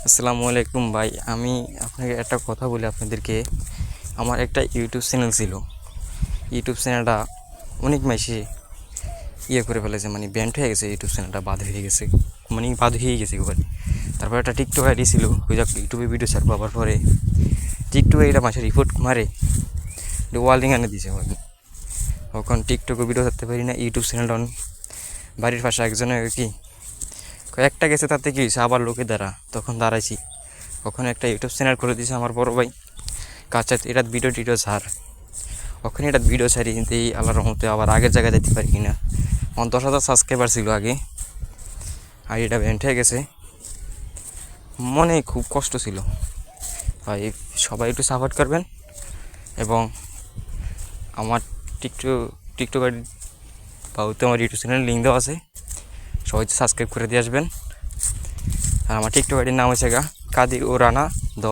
আসসালামু আলাইকুম ভাই। আমি আপনাকে একটা কথা বলি আপনাদেরকে। আমার একটা ইউটিউব চ্যানেল ছিল। ইউটিউব চ্যানেলটা অনেক মাসে করে ফেলেছে, মানে ব্যান্ড হয়ে গেছে। ইউটিউব চ্যানেলটা বাদ হয়ে গেছে, মানে বাদ হয়ে গেছে একবার। তারপর একটা টিকটক আইডি ছিল, ওই যাক ইউটিউবে ভিডিও ছাড়বো। আবার পরে টিকটকে এটা মাসে রিপোর্ট মারে ওয়ার্ল্ডিং আনে দিয়েছে আমাকে। এখন টিকটকে ভিডিও ছাড়তে পারি না। ইউটিউব চ্যানেলটা বাড়ির পাশে একজনের কি কয়েকটা গেছে, তাতে কি হয়েছে, আবার লোকে দ্বারা তখন দাঁড়াইছি। ওখানে একটা ইউটিউব চ্যানেল করে দিয়েছে আমার বড় ভাই। কাছে এটা ভিডিও টিডিও ছাড়, ওখানে এটা ভিডিও ছাড়ি, কিন্তু এই আল্লাহর রহমতে আবার আগের জায়গায় যেতে পারি কিনা। আমার 10,000 সাবস্ক্রাইবার ছিল আগে, আর এটা ব্যান্ড হয়ে গেছে। মনে খুব কষ্ট ছিল ভাই। সবাই একটু সাপোর্ট করবেন, এবং আমার টিকটক আইডি বা ওতে আমার ইউটিউব চ্যানেলের লিঙ্ক দেওয়া আছে, সবাই সাবস্ক্রাইব করে দিয়ে আসবেন। আর আমার টিকটক আইডির নাম হচ্ছে কাদির ও রানা।